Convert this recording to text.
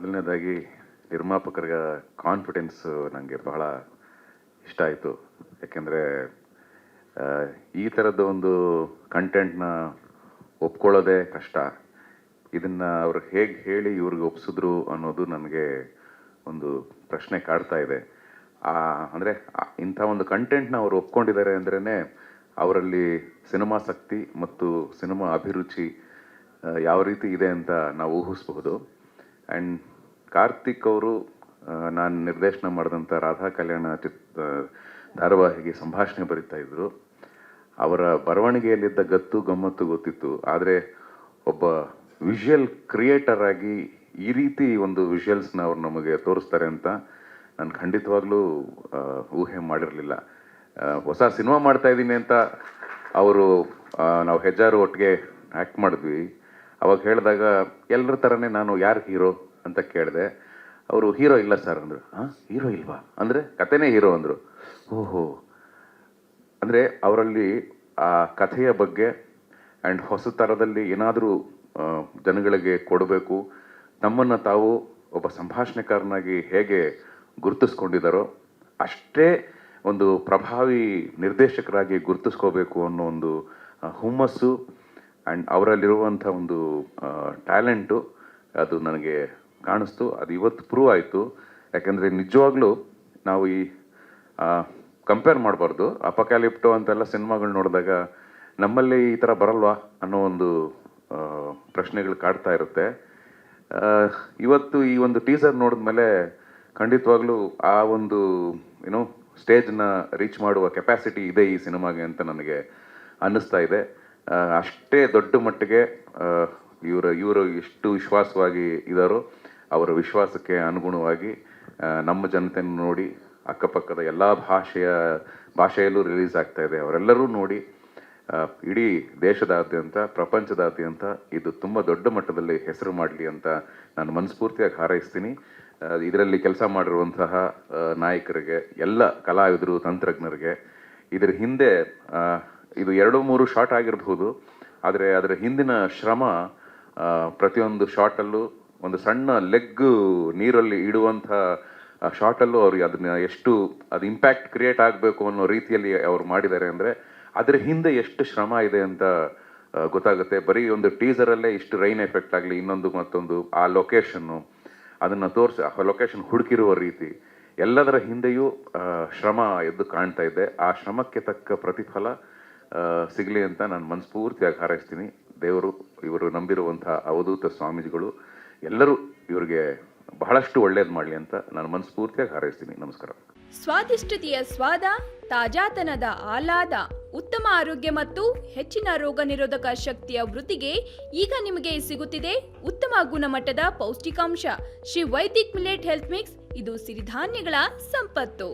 ಮೊದಲನೇದಾಗಿ ನಿರ್ಮಾಪಕರ ಕಾನ್ಫಿಡೆನ್ಸ್ ನನಗೆ ಬಹಳ ಇಷ್ಟ ಆಯಿತು. ಯಾಕೆಂದರೆ ಈ ಥರದ ಒಂದು ಕಂಟೆಂಟ್ನ ಒಪ್ಕೊಳ್ಳೋದೇ ಕಷ್ಟ. ಇದನ್ನು ಅವ್ರು ಹೇಗೆ ಹೇಳಿ ಇವ್ರಿಗೆ ಒಪ್ಸಿದ್ರು ಅನ್ನೋದು ನನಗೆ ಒಂದು ಪ್ರಶ್ನೆ ಕಾಡ್ತಾ ಇದೆ. ಅಂದರೆ ಇಂಥ ಒಂದು ಕಂಟೆಂಟ್ನ ಅವರು ಒಪ್ಕೊಂಡಿದ್ದಾರೆ ಅಂದ್ರೇ ಅವರಲ್ಲಿ ಸಿನಿಮಾಸಕ್ತಿ ಮತ್ತು ಸಿನಿಮಾ ಅಭಿರುಚಿ ಯಾವ ರೀತಿ ಇದೆ ಅಂತ ನಾವು ಊಹಿಸಬಹುದು. ಆ್ಯಂಡ್ ಕಾರ್ತಿಕ್ ಅವರು ನಾನು ನಿರ್ದೇಶನ ಮಾಡಿದಂಥ ರಾಧಾ ಕಲ್ಯಾಣ ಧಾರಾವಾಹಿಗೆ ಸಂಭಾಷಣೆ ಬರೀತಾ ಇದ್ದರು. ಅವರ ಬರವಣಿಗೆಯಲ್ಲಿದ್ದ ಗತ್ತು ಗಮ್ಮತ್ತು ಗೊತ್ತಿತ್ತು. ಆದರೆ ಒಬ್ಬ ವಿಷುವಲ್ ಕ್ರಿಯೇಟರ್ ಆಗಿ ಈ ರೀತಿ ಒಂದು ವಿಷುವಲ್ಸ್ನ ಅವ್ರು ನಮಗೆ ತೋರಿಸ್ತಾರೆ ಅಂತ ನಾನು ಖಂಡಿತವಾಗ್ಲೂ ಊಹೆ ಮಾಡಿರಲಿಲ್ಲ. ಹೊಸ ಸಿನಿಮಾ ಮಾಡ್ತಾ ಇದ್ದೀನಿ ಅಂತ ಅವರು ನಾವು ಹೆಜ್ಜಾರು ಒಟ್ಟಿಗೆ ಆ್ಯಕ್ಟ್ ಮಾಡಿದ್ವಿ. ಅವಾಗ ಹೇಳಿದಾಗ ಎಲ್ಲರ ಥರನೇ ನಾನು ಯಾರು ಹೀರೋ ಅಂತ ಕೇಳಿದೆ. ಅವರು ಹೀರೋ ಇಲ್ಲ ಸರ್ ಅಂದರು. ಹೀರೋ ಇಲ್ವಾ ಅಂದರೆ ಕಥೆನೇ ಹೀರೋ ಅಂದರು. ಓಹೋ, ಅಂದರೆ ಅವರಲ್ಲಿ ಆ ಕಥೆಯ ಬಗ್ಗೆ ಆ್ಯಂಡ್ ಹೊಸ ಥರದಲ್ಲಿ ಏನಾದರೂ ಜನಗಳಿಗೆ ಕೊಡಬೇಕು, ತಮ್ಮನ್ನು ತಾವು ಒಬ್ಬ ಸಂಭಾಷಣೆಕಾರನಾಗಿ ಹೇಗೆ ಗುರುತಿಸ್ಕೊಂಡಿದ್ದಾರೋ ಅಷ್ಟೇ ಒಂದು ಪ್ರಭಾವಿ ನಿರ್ದೇಶಕರಾಗಿ ಗುರುತಿಸ್ಕೋಬೇಕು ಅನ್ನೋ ಒಂದು ಹುಮ್ಮಸ್ಸು ಆ್ಯಂಡ್ ಅವರಲ್ಲಿರುವಂಥ ಒಂದು ಟ್ಯಾಲೆಂಟು ಅದು ನನಗೆ ಕಾಣಿಸ್ತು. ಅದು ಇವತ್ತು ಪ್ರೂವ್ ಆಯಿತು. ಯಾಕೆಂದರೆ ನಿಜವಾಗ್ಲೂ ನಾವು ಈ ಕಂಪೇರ್ ಮಾಡಬಾರ್ದು. ಅಪಕ್ಯಾಲಿಪ್ಟೋ ಅಂತೆಲ್ಲ ಸಿನಿಮಾಗಳು ನೋಡಿದಾಗ ನಮ್ಮಲ್ಲಿ ಈ ಥರ ಬರಲ್ವಾ ಅನ್ನೋ ಒಂದು ಪ್ರಶ್ನೆಗಳು ಕಾಡ್ತಾ ಇರುತ್ತೆ. ಇವತ್ತು ಈ ಒಂದು ಟೀಸರ್ ನೋಡಿದ್ಮೇಲೆ ಖಂಡಿತವಾಗ್ಲೂ ಆ ಒಂದು ಸ್ಟೇಜ್ನ ರೀಚ್ ಮಾಡುವ ಕೆಪಾಸಿಟಿ ಇದೆ ಈ ಸಿನಿಮಾಗೆ ಅಂತ ನನಗೆ ಅನ್ನಿಸ್ತಾ ಇದೆ. ಅಷ್ಟೇ ದೊಡ್ಡ ಮಟ್ಟಿಗೆ ಇವರು ಎಷ್ಟು ವಿಶ್ವಾಸವಾಗಿ ಇದ್ದಾರೋ ಅವರ ವಿಶ್ವಾಸಕ್ಕೆ ಅನುಗುಣವಾಗಿ ನಮ್ಮ ಜನತೆಯನ್ನು ನೋಡಿ ಅಕ್ಕಪಕ್ಕದ ಎಲ್ಲ ಭಾಷೆಯಲ್ಲೂ ರಿಲೀಸ್ ಆಗ್ತಾ ಇದೆ. ಅವರೆಲ್ಲರೂ ನೋಡಿ ಇಡೀ ದೇಶದಾದ್ಯಂತ ಪ್ರಪಂಚದಾದ್ಯಂತ ಇದು ತುಂಬ ದೊಡ್ಡ ಮಟ್ಟದಲ್ಲಿ ಹೆಸರು ಮಾಡಲಿ ಅಂತ ನಾನು ಮನಸ್ಫೂರ್ತಿಯಾಗಿ ಹಾರೈಸ್ತೀನಿ. ಇದರಲ್ಲಿ ಕೆಲಸ ಮಾಡಿರುವಂತಹ ನಾಯಕರಿಗೆ, ಎಲ್ಲ ಕಲಾವಿದರು, ತಂತ್ರಜ್ಞರಿಗೆ, ಇದರ ಹಿಂದೆ ಇದು 2-3 ಶಾಟ್ ಆಗಿರಬಹುದು, ಆದರೆ ಅದರ ಹಿಂದಿನ ಶ್ರಮ ಪ್ರತಿಯೊಂದು ಶಾಟಲ್ಲೂ ಒಂದು ಸಣ್ಣ ಲೆಗ್ ನೀರಲ್ಲಿ ಇಡುವಂಥ ಶಾಟಲ್ಲೂ ಅವ್ರಿಗೆ ಅದನ್ನ ಎಷ್ಟು ಅದು ಇಂಪ್ಯಾಕ್ಟ್ ಕ್ರಿಯೇಟ್ ಆಗಬೇಕು ಅನ್ನೋ ರೀತಿಯಲ್ಲಿ ಅವ್ರು ಮಾಡಿದ್ದಾರೆ. ಅಂದರೆ ಅದರ ಹಿಂದೆ ಎಷ್ಟು ಶ್ರಮ ಇದೆ ಅಂತ ಗೊತ್ತಾಗುತ್ತೆ. ಬರೀ ಒಂದು ಟೀಸರಲ್ಲೇ ಇಷ್ಟು ರೈನ್ ಎಫೆಕ್ಟ್ ಆಗಲಿ, ಇನ್ನೊಂದು ಮತ್ತೊಂದು, ಆ ಲೊಕೇಶನ್ನು ಅದನ್ನು ತೋರಿಸಿ ಆ ಲೊಕೇಶನ್ ಹುಡುಕಿರುವ ರೀತಿ ಎಲ್ಲದರ ಹಿಂದೆಯೂ ಶ್ರಮ ಎದ್ದು ಕಾಣ್ತಾ ಇದೆ. ಆ ಶ್ರಮಕ್ಕೆ ತಕ್ಕ ಪ್ರತಿಫಲ ಸಿಗಲಿ ಅಂತ ನಾನು ಮನಸ್ಫೂರ್ತಿಯಾಗಿ ಹಾರೈಸ್ತೀನಿ. ದೇವರು, ಇವರು ನಂಬಿರುವಂಥ ಅವಧೂತ ಸ್ವಾಮೀಜಿಗಳು ಎಲ್ಲರೂ ಇವರಿಗೆ ಬಹಳಷ್ಟು ಒಳ್ಳೇದು ಮಾಡಲಿ ಅಂತ ನಾನು ಮನಸ್ಫೂರ್ತಿಯಾಗಿ ಹಾರೈಸ್ತೀನಿ. ನಮಸ್ಕಾರ. ಸ್ವಾದಿಷ್ಟತೆಯ ಸ್ವಾದ, ತಾಜಾತನದ ಆಹ್ಲಾದ, ಉತ್ತಮ ಆರೋಗ್ಯ ಮತ್ತು ಹೆಚ್ಚಿನ ರೋಗ ನಿರೋಧಕ ಶಕ್ತಿಯ ವೃದ್ಧಿಗೆ ಈಗ ನಿಮಗೆ ಸಿಗುತ್ತಿದೆ ಉತ್ತಮ ಗುಣಮಟ್ಟದ ಪೌಷ್ಟಿಕಾಂಶ Shri Vaidik millet health mix. ಇದು ಸಿರಿಧಾನ್ಯಗಳ ಸಂಪತ್ತು.